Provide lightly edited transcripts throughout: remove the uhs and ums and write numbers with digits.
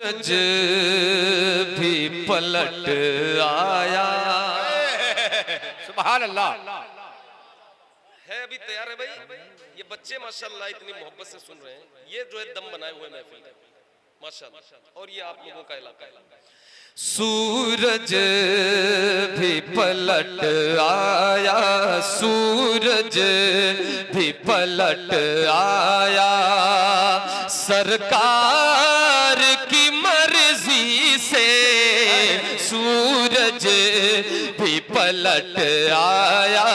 सूरज भी पलट आया। सुभान अल्लाह। है अभी तैयार है भाई? ये बच्चे माशाल्लाह इतनी मोहब्बत से सुन रहे हैं। ये जो है दम बनाए हुए महफिल है माशाल्लाह। और ये आप लोगों का इलाका है। सूरज भी पलट आया, सूरज भी पलट आया, सरकार की मर्जी से सूरज भी पलट आया,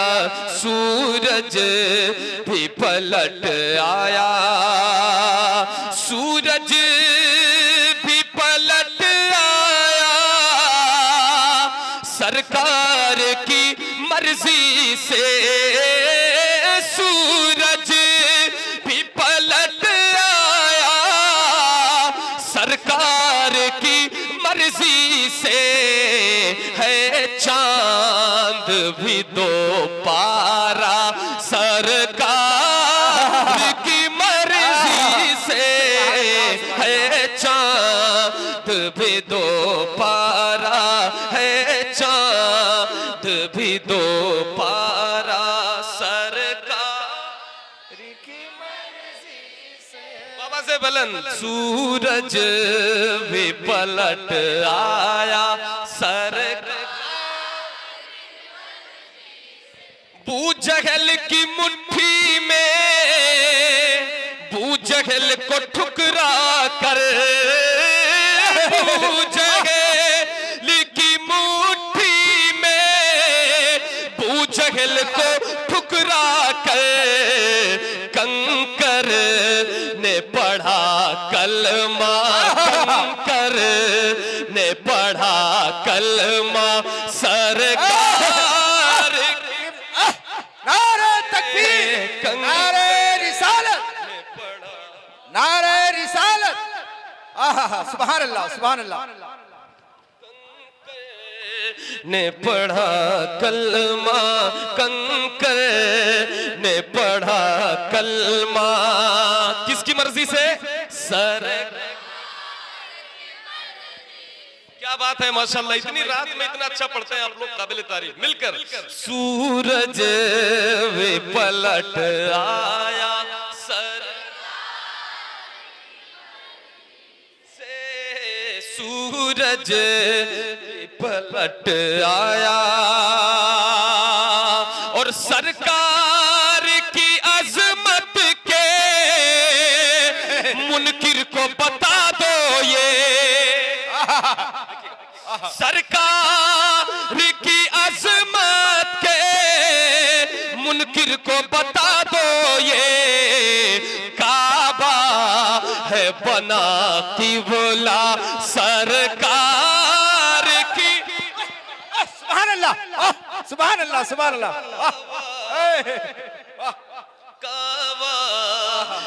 सूरज भी पलट आया, सूरज भी पलट आया, सरकार की मर्जी से सूरज भी पलट आया, सरकार की मर्जी से है चांद भी दो पारा, सरकार की मर्जी से है चांद भी दो पारा, है चांद भी दो पारा, सरकार की मर्जी से। बाबा से बुलंद। सूरज भी पलट आया, सरकार बूजहल की मुट्ठी में बूजहल को ठुकरा कर, बूजहल की मुट्ठी में बूजहल को ठुकरा कर, कंकर ने पढ़ा कलमा, कंकर ने पढ़ा कलमा, सरकार नारे तकबीर, नारे रिसालत, नारे रिसालत। आहा, सुभान अल्लाह, सुभान अल्लाह। ने पढ़ा कलमा, कंकर ने पढ़ा कलमा, किसकी मर्जी से? सर। क्या बात है माशाल्लाह, इतनी रात में इतना अच्छा पढ़ते हैं आप लोग, काबिल तारीफ। मिलकर सूरज भी पलट आया, सर से सूरज भी पलट आया, और सरकार की अजमत के मुनकिर को बता दो ये, सरकार की अजमत के मुनकिर को बता दो ये, काबा है बना किबला सरकार की। सुभान अल्लाह, सुभान अल्लाह, सुभान अल्लाह। काबा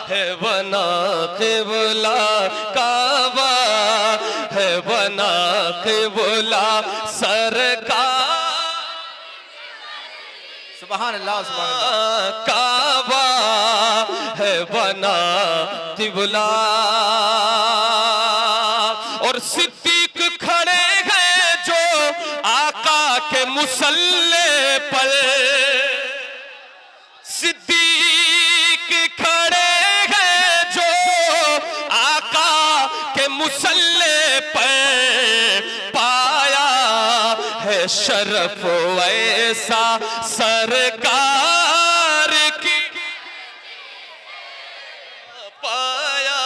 है बना किबला, काबा है बना किबला सरकार, सुभान अल्लाह, सुभान अल्लाह। काबा है बना किबला, और सिद्दीक खड़े हैं जो आका के मुसल्ले पर, सिद्दीक खड़े हैं जो आका के मुसल्ले पर, पाया है शरफ ऐसा सरकार की, पाया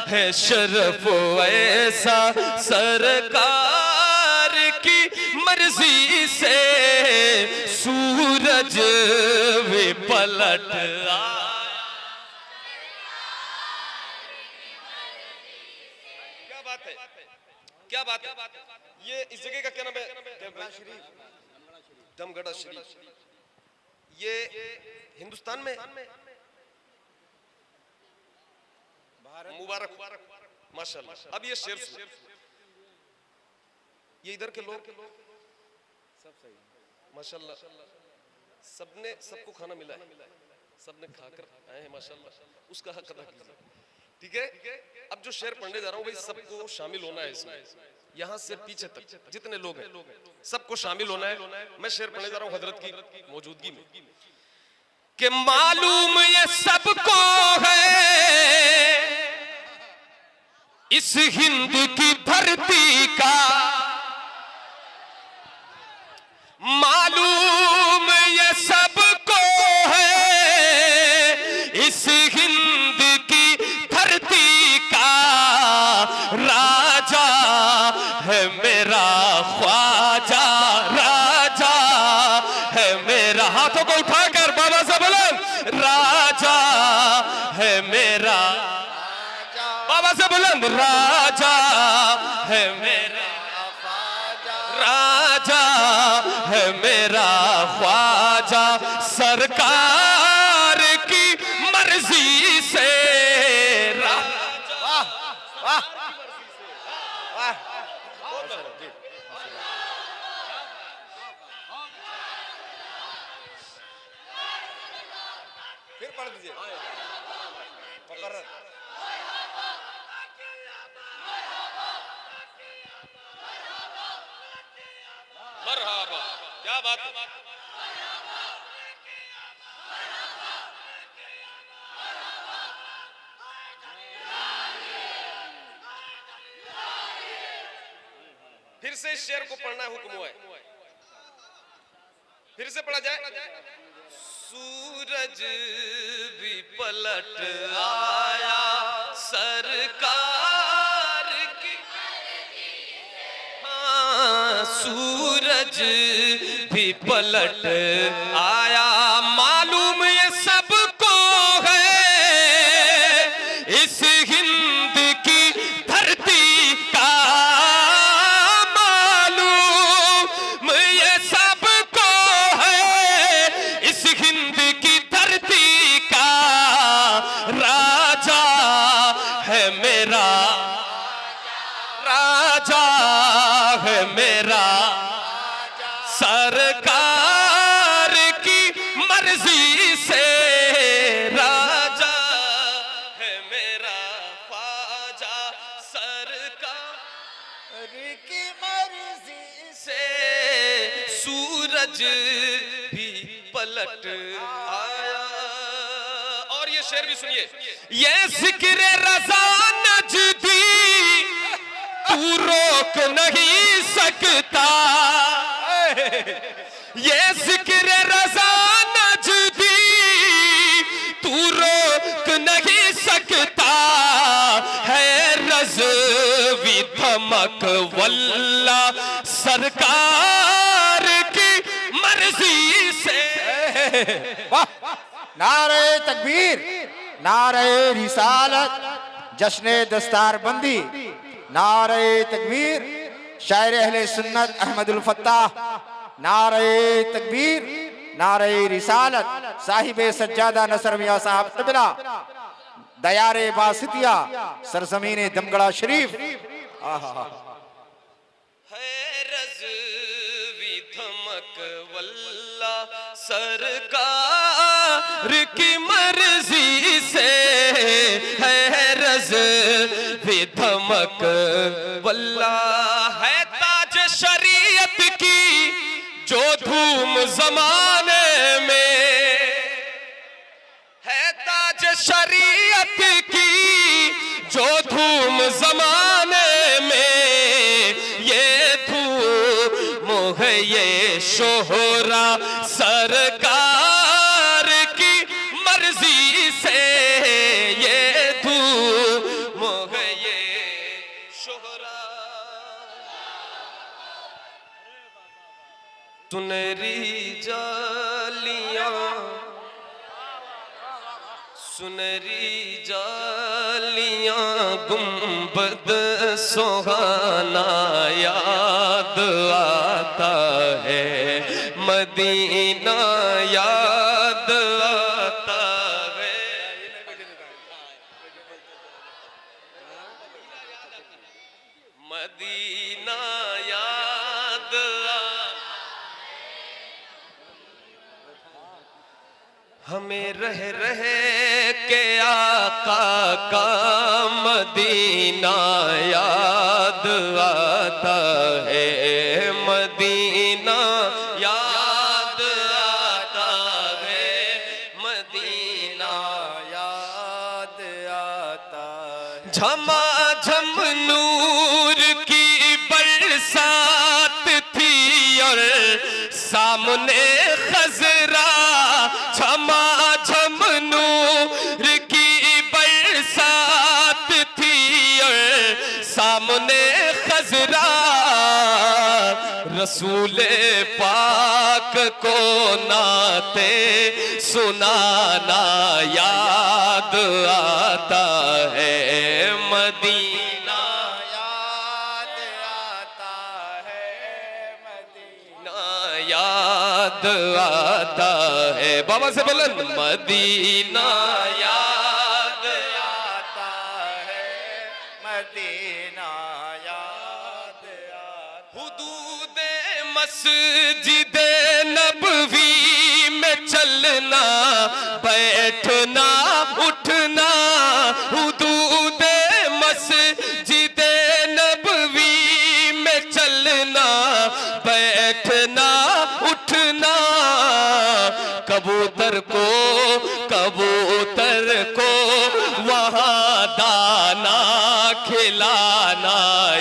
है शरफ ऐसा सरकार की मर्जी से सूरज भी पलट आया। क्या बात है, क्या बात है। ये इस जगह का क्या नाम है? दमगढ़ा शरीफ। ये हिंदुस्तान में मुबारक माशाल्लाह। अब ये शेर सुनो, ये इधर के लोग सब सही माशाल्लाह, सबने सबको खाना मिला है, सबने खाकर आए हैं माशाल्लाह, उसका हक अदा कीजिए। ठीक है। अब जो शेर पढ़ने जा रहा हूँ भाई सबको शामिल होना है इसमें, यहाँ से पीछे तक जितने लोग हैं सबको शामिल होना है। मैं शेर पढ़ने जा रहा हूँ हजरत की मौजूदगी में कि मालूम ये सबको है इस हिंद की धरती का, मालूम ये सबको है इस हिंद की धरती का, राजा है मेरा ख्वाजा, राजा है मेरा, हाथों को उठाकर बाबा से बुलंद, राजा है मेरा, बाबा से बुलंद, राजा है मेरा, राजा है मेरा ख्वाजा, सरकार की मर्जी से राजा। वाह वाह वाह। फिर पढ़ दीजिए। मरहबा, क्या बात है। फिर से इस शेर को पढ़ना हुक्म हुआ है, फिर से पढ़ा जाए। सूरज भी पलट आया सरकार की, हाँ सूरज भी पलट आया, मालूम ये सबको है इस हिंद की धरती का, मालूम ये सबको है इस हिंद की धरती का, राजा है मेरा, राजा है मेरा, सरकार की मर्जी से राजा है मेरा ख्वाजा, सरकार की मर्जी से सूरज भी पलट आया। और ये शेर भी सुनिए, ये जिक्र रज़ा नजदी तू रोक नहीं सकता, ये जिक्र रज़ा नजदी तू रोक नहीं सकता, है रज़वी धमक वल्ला सरकार की मर्जी से। वाह। नारे तकबीर, नारे रिसालत, जश्न दस्तारबंदी, नारे तकबीर, शायर अहले सुन्नत अहमदुल फत्ताह, नारे तकबीर, नारे रिसालत, साहिबे सज्जादा नसर मियां साहब तबला, दयारे बासितिया, सरजमीने दमगड़ा शरीफ। है रज़वी धमक वल्ला सरकार की मर्जी से, है रज़वी धमक वल्ला, है ताज शरीयत की जो धूम जमाने में, है ताज शरीयत की जो धूम जमाने में, ये धूम है ये शोहरा सरकार की मर्जी से, ये धूम है ये शोहरा। सुनहरी जालियां, सुनहरी जालियां, गुंबद सुहाना याद आता है, मदीना याद आता है, मदीना याद हमें रह रह के आका का मदीना याद आता है, मदीना याद आता है, मदीना याद आता है। झमाझम नूर की बरसात थी और सामने खजरा, झमाझम नूर की बरसात थी और सामने खजरा, रसूले पाक को नाते सुनाना याद आता है, मदीना याद आता है, मदीना याद आता है। बाबा से बोलन मदीना याद आता है, मदीना याद आता। हुदूद मस्जिद नबवी में चलना बैठना उठना, हुदूद मस्जिद नबवी में चलना बैठना उठना, कबूतर को वहाँ दाना खिलाना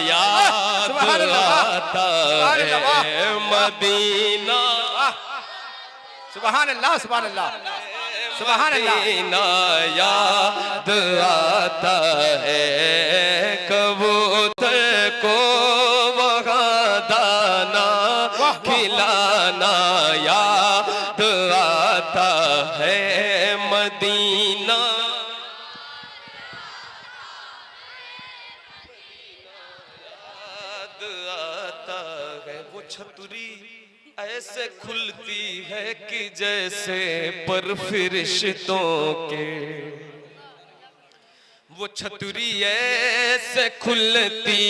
याद आता है, मदीना सुभान अल्लाह, सुभान अल्लाह, सुभान अल्लाह। मदीना याद आता है, कबूतर को वहाँ दाना खिलाना याद आता है, मदीना याद आता है। वो छतरी ऐसे खुलती है कि जैसे पर फरिश्तों के, वो छतरी ऐसे खुलती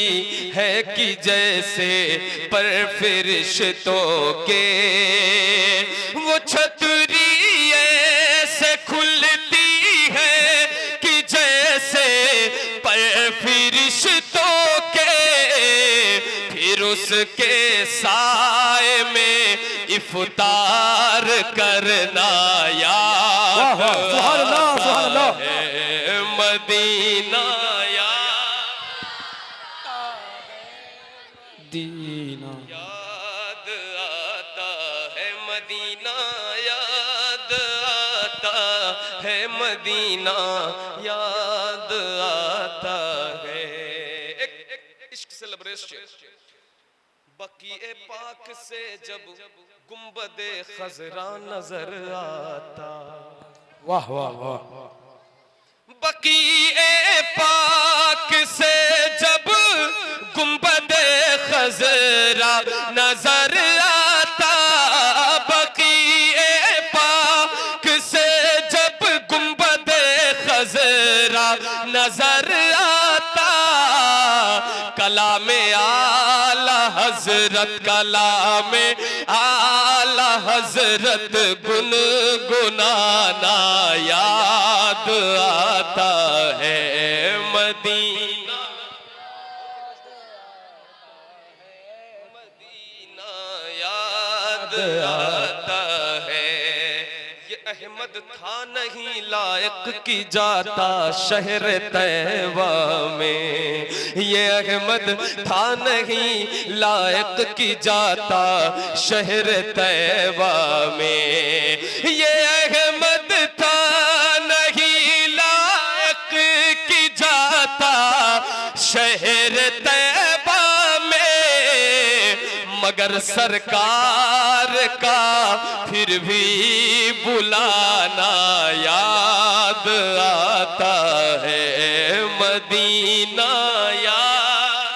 है कि जैसे पर फरिश्तों के, वो छतरी ऐसे खुलती है कि जैसे पर फरिश्तों के, फिर उसके साए में इफ्तार करना याद आता है, मदीना दीना याद आता है, मदीना याद आता है, मदीना याद आता है। एक इश्क से लबरेज बकीए पाक से जब गुंबदे खजरा नजर आता, वाह वाह वाह। बकीए पाक से जब गुंबदे खजरा नजर आता, बकीए पाक से जब गुंबदे खजरा नजर आता, कलामे आला हजरत, कलामे आला हजरत गुनगुनाना याद आता है, मदीना मदीना याद आता है। ये अहमद था नहीं लायक की जाता शहर तैवा में, ये अहमद था नहीं लायक की जाता शहर तैवा में, ये अहमद था नहीं लायक की जाता शहर तैबा में, मगर सरकार का फिर भी बुलाना याद आता है, मदीना याद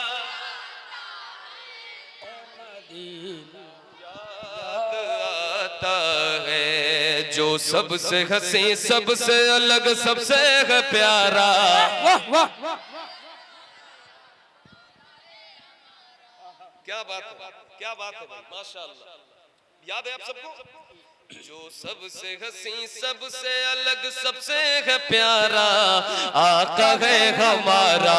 आता है, जो सबसे हंसी सबसे अलग सबसे है प्यारा। वाह वाह। क्या बात है, क्या बात है भाई, माशाअल्लाह। याद है आप सबको? जो सबसे हसी सबसे अलग सबसे है प्यारा, आका है हमारा,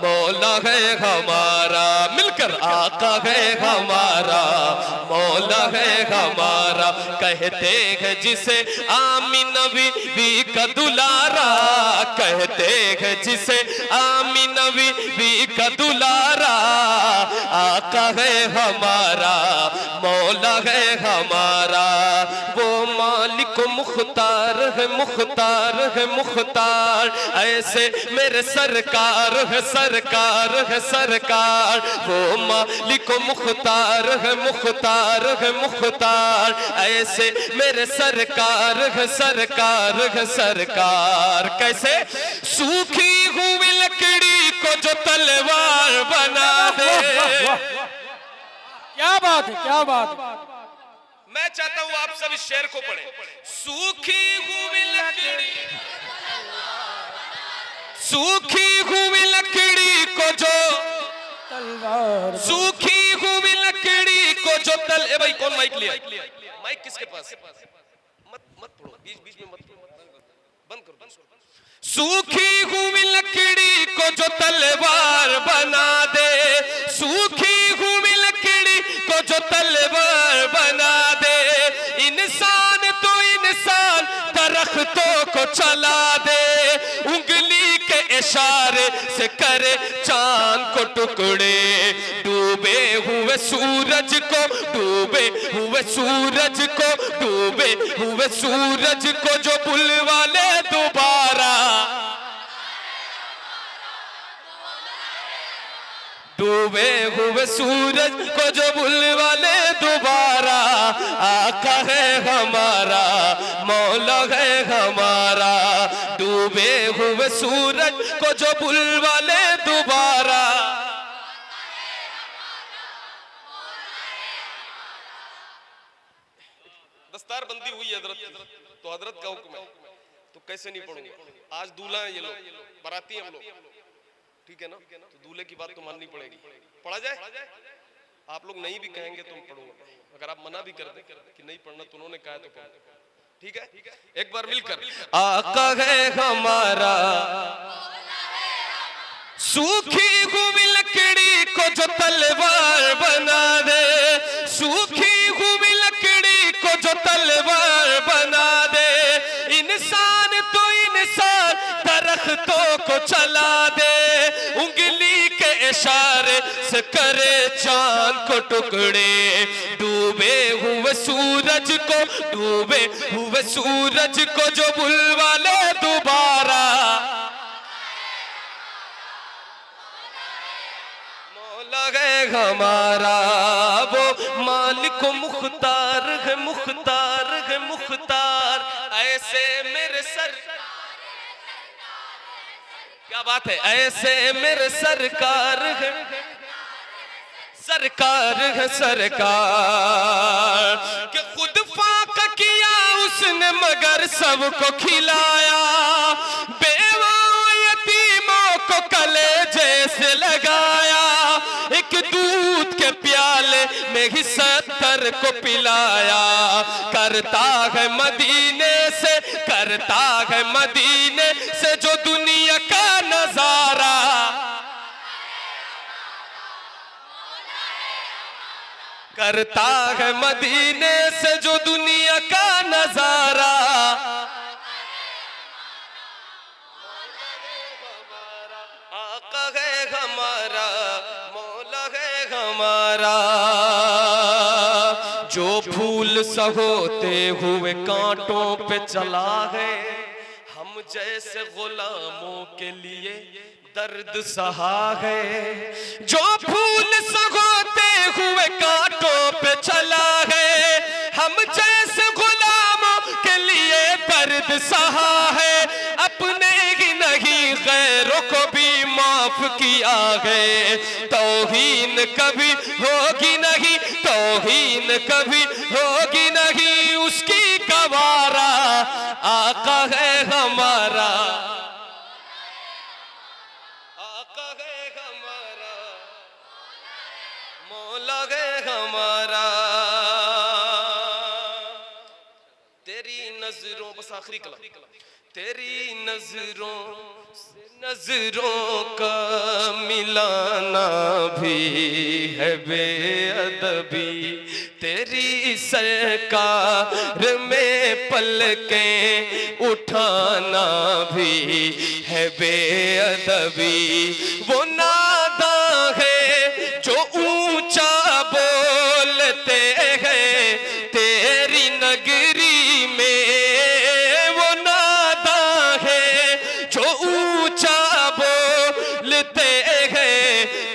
मौला है हमारा, मिलकर आका है हमारा, मौला है हमारा। कहते हैं जिसे आमीना बीवी का दुलारा, कहते हैं जिसे आमीना बीवी का दुलारा, आका है हमारा, मौला है हमारा। वो मालिक मुख्तार है, मुख्तार है, मुख्तार, ऐसे मेरे सरकार है, सरकार है, सरकार। वो मालिक मुख्तार है, मुख्तार है, मुख्तार, ऐसे मेरे सरकार है, सरकार है, सरकार। कैसे? सूखी हुई लकड़ी को जो तलवार बना दे। क्या बात है, क्या बात है। मैं चाहता हूं आप सब इस शेर को पढ़ें। सूखी हुई लकड़ी, सूखी हुई लकड़ी को जो तलवार, सूखी हुई लकड़ी को जो तल। ए भाई कौन माइक लिया? माइक किसके पास? मत मत पढ़ो, बीच बीच में मत बंद करो, बंद करो। सूखी हुई लकड़ी को जो तलवार बना दे, सूखी हुई लकड़ी को जो तलवार बना दे। इंसान तो इंसान दरख्तों को चला दे, उंगली के इशारे से करे चांद को टुकड़े। डूबे हुए सूरज को, डूबे हुए सूरज को, डूबे हुए सूरज को जो बुलवा ले दोबारा, डूबे हुए सूरज को जो बुलवा ले दोबारा। आका है हमारा, मौला है हमारा, डूबे हुए सूरज को जो बुलवा ले दोबारा। दस्तार बंदी हुई हजरत, तो हजरत का हुक्म है, तो कैसे नहीं पढ़ूंगा। आज दूल्हा है ये लोग, बाराती हम लोग, ठीक है ना, तो दूल्हे की बात तो माननी पड़ेगी। पढ़ा जाए? आप लोग नहीं भी कहेंगे तो पढ़ूंगा, अगर आप मना भी कर दे कि नहीं पढ़ना तो उन्होंने कहा तो पढ़ो, ठीक है? एक बार मिलकर आका है हमारा, सूखी हुई लकड़ी को जो तलवार बना दे, सूखी हुई लकड़ी को जो तलवार बना दे। इंसान तो इंसान दरख्तों को चला दे, उंगली के इशारे से करे चांद को टुकड़े। डूबे हुए सूरज को, डूबे हुए सूरज को जो बुलवा ले दोबारा। मौला है हमारा, वो मालिक मुख्तार है, मुख्तार है, मुख्तार, ऐसे मेरे सर। क्या बात है? ऐसे मेरे सरकार है, सरकार है, सरकार। कि खुद फाका किया उसने मगर सबको खिलाया, बेवा यतीमों को कलेजे से लगाया। एक दूध के प्याले में ही 70 को पिलाया। करता है मदीने से, करता है मदीने से जो दुनिया का नजारा। करता है मदीने से जो दुनिया का नजारा। आका है हमारा, मौला है हमारा, जो फूल सहोते हुए कांटों पे चला है। हम जैसे गुलामों के लिए दर्द सहा है। जो फूल सहोते हुए कांटों पे चला है, हम जैसे गुलामों के लिए दर्द सहा है। अपने ही नहीं गैरों को भी माफ किया है। तौहीन कभी होगी नहीं, तौहीन कभी होगी नहीं उसकी गवारा। आका है हमारा, आका है हमारा, मौला है हमारा। नजरों, बस आखिरी कलाम, तेरी नजरों से नजरों का मिलाना भी है बेअदबी, तेरी सरकार में पलकें उठाना भी है बेअदबी। वो नादा है जो ऊंचा बोलते हैं तेरी नगरी में, वो नादा है जो ऊंचा बोलते हैं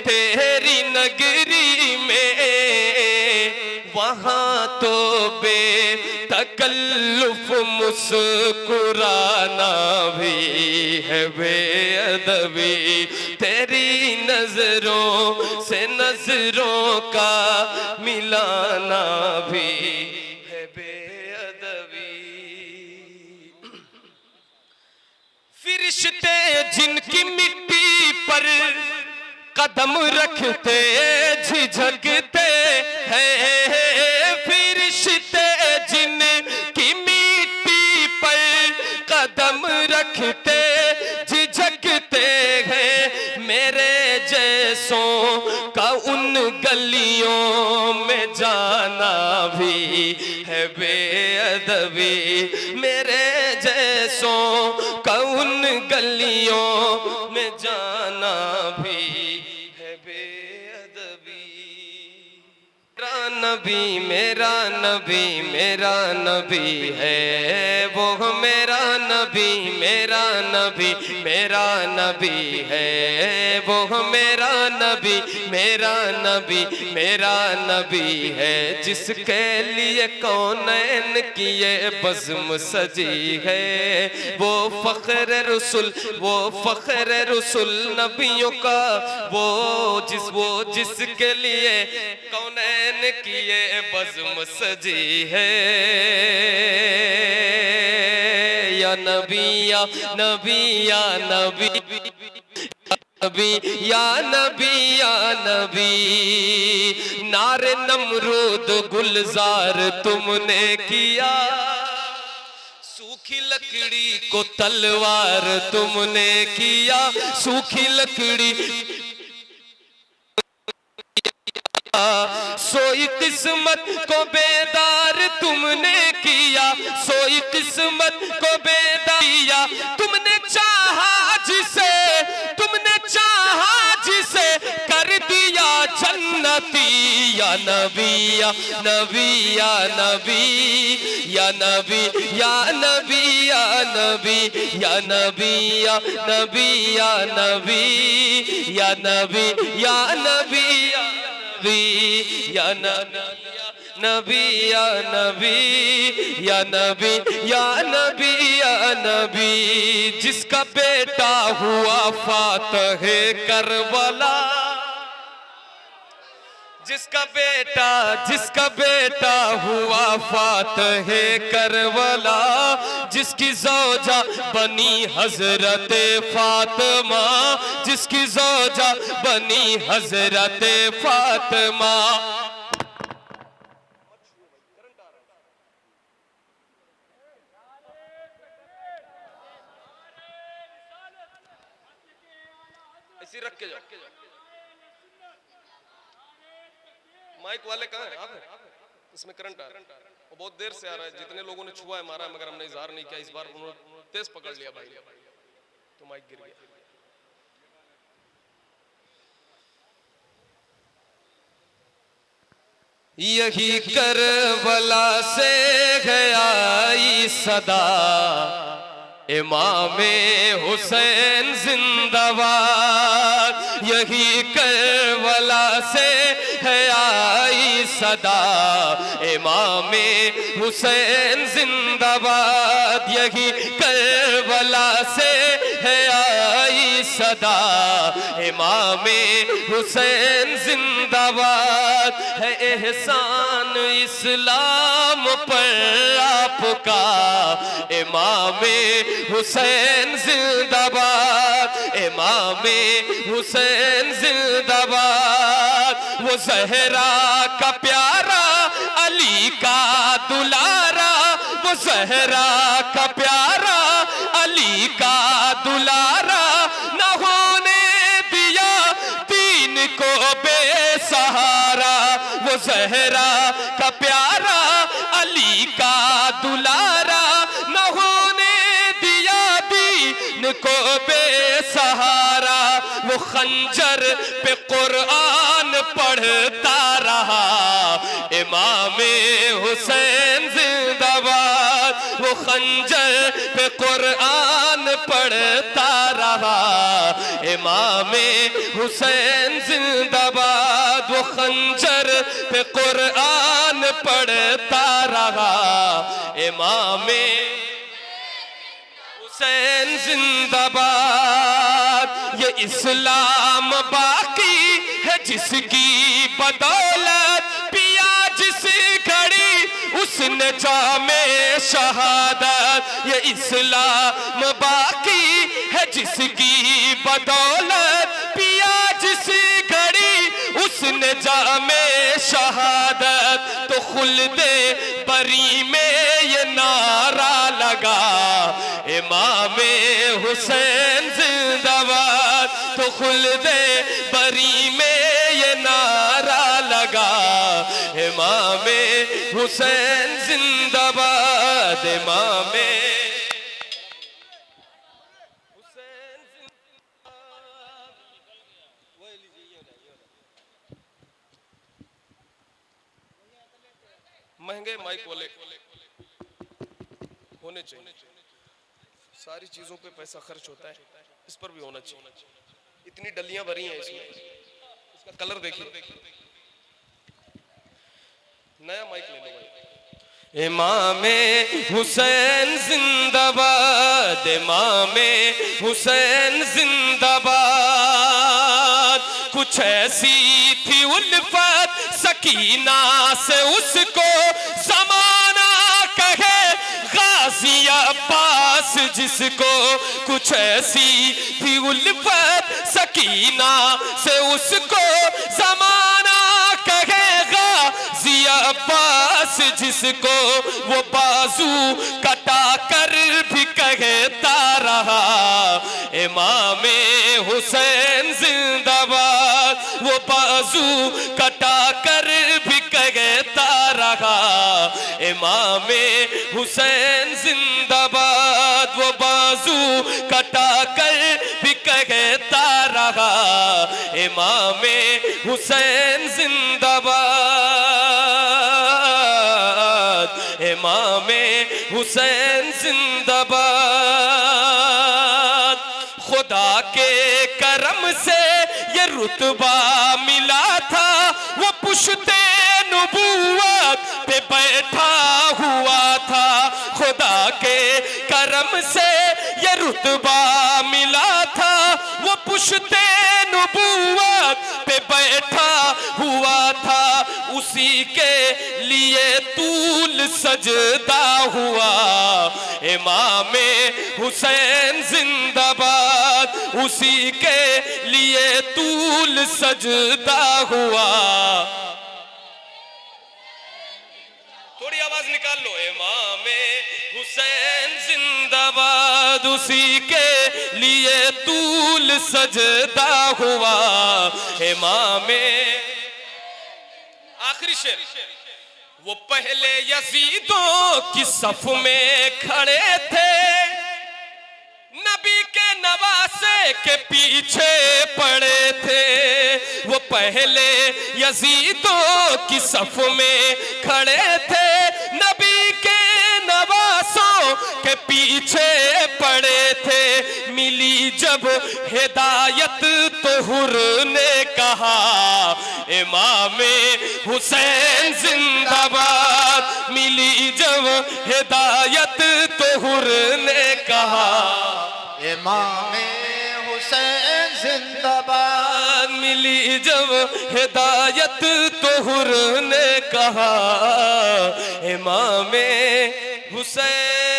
तेरी नगरी में, वहाँ तो बेतकल्लुफ मुस्कुराना भी है बेअदबी, तेरी नजरों से नजरों का मिलाना भी है बेअदबी। फरिश्ते जिनकी मिट्टी पर कदम रखते झिझकते हैं, फरिश्ते जिनकी मिट्टी पर कदम रखते झिझकते हैं, मेरे जैसों का उन गलियों में जाना भी है बेअदबी, मेरे जैसों का उन गलियों में जाना भी है बेअदबी। मेरा नबी मेरा नबी है वो, मेरा नबी मेरा नबी मेरा नबी है वो, मेरा नबी मेरा नबी मेरा नबी है, जिसके लिए कौनैन की ये बज़्म सजी है, वो फ़ख्र रसूल, वो फ़ख्र रसूल नबियों का, वो जिसके लिए कौनैन की ये बज़्म सजी है। या नबी या नबी या नबी नबी या नबी या नबी, नारे नमरूद गुलजार तुमने किया, सूखी लकड़ी को तलवार तुमने किया, सूखी लकड़ी सोई किस्मत को बेदार तुमने किया, सोई किस्मत को बेदार किया, तुमने चाहा जिसे, तुमने चाहा जिसे कर दिया जन्नती। या नबी या नबी या नबी या नबी या नबी या नबी या नबी या नबी या नबी या नबी या नबी या नबी या नबी या नबी या नबी या नबी, जिसका बेटा हुआ फातहे करबला, जिसका बेटा हुआ फातहे करबला, जिसकी ज़ौजा बनी हजरत फातिमा, जिसकी ज़ौजा बनी हजरत फातिमा। ऐसे रख के जाओ, माइक वाले कहाँ हैं? आप हैं? इसमें करंट आ रहा है और बहुत देर से आ रहा है, जितने लोगों ने छुआ है मारा है, मगर हमने इजहार नहीं किया। इस बार उन्होंने तेज पकड़ लिया भाई, तो माइक गिर गया। यही करबला से गई सदा, इमामे हुसैन जिंदाबाद। यही करबला से है आई सदा, इमामे हुसैन जिंदाबाद। यही करबला से है आई सदा, इमामे हुसैन जिंदाबाद। है एहसान इस्लाम पर आपका, इमामे हुसैन जिंदाबाद, इमामे हुसैन जिंदाबाद। वो ज़हरा का प्यारा, अली का दुलारा, वो जहरा का प्यारा अली का दुलारा न होने दिया दीन को बेसहारा। वो जहरा का प्यारा अली का दुलारा न होने दिया दीन को बेसहारा। वो खंजर पे कुरान पढ़ता रहा इमामे हुसैन जिंदाबाद। वो खंजर पे कुरान पढ़ता रहा इमामे हुसैन जिंदाबाद। वो खंजर पे कुरान पढ़ता रहा इमामे हुसैन जिंदाबाद। ये इस्लाम बाकी है जिसकी बदौलत पिया जिस घड़ी उसने जामे शहादत। ये इस्लाम बाकी है जिसकी बदौलत पिया जिस घड़ी उसने जामे शहादत। तो खुल्दे बरी में ये नारा लगा इमामे हुसैन जिंदाबाद। तो खुल्दे बरी में ये नारा लगा इमामे हुसैन जिंदाबाद। इमामे हुसैन महंगे माइक वाले होने चाहिए। सारी चीजों पे पैसा खर्च होता है, इस पर भी होना चाहिए। इतनी डलियां भरी हैं इसमें, इसका कलर देखिए। नया माइक ले लो भाई। इमामे हुसैन जिंदाबाद। इमामे हुसैन जिंदाबाद। कुछ ऐसी थी उल्फत सकीना से उसको जमाना कहे गाजी अब्बास जिसको। कुछ ऐसी थी उल्फत सकीना से उसको जमाना कहे गाजी अब्बास जिसको। वो बाजू कटा कर भी कहता रहा इमामे हुसैन जिंदाबाद। वो बाजू कटा कर भी कहता रहा इमामे हुसैन जिंदाबाद। वो बाजू कटा कर भी कहता रहा इमामे हुसैन जिंदाबाद। इमामे हुसैन जिंदाबाद। खुदा के करम से ये रुतबा मिला था वो पुश्ते नबूवत पे बैठा हुआ था। खुदा के करम से ये रुतबा मिला था वो पुश्ते नबूवत पे बैठा हुआ था। उसी के लिए तूल सजदा हुआ इमामे हुसैन जिंदाबाद। उसी के लिए तूल सजदा हुआ। थोड़ी आवाज निकाल लो। इमामे हुसैन जिंदाबाद। उसी के लिए तूल सजदा हुआ इमामे। आखिरी शेर। वो पहले यजीदों की सफ में खड़े थे नबी के नवासे के पीछे पड़े थे। वो पहले यजीदों की सफ में खड़े थे नबी के नवासों के पीछे पड़े थे। मिली जब हिदायत तो हुर ने कहा इमामे हुसैन जिंदाबाद। मिली जब हिदायत तो हुर ने कहा इमामे हुसैन जिंदाबाद। मिली जब हिदायत तो हुर ने कहा इमामे हुसैन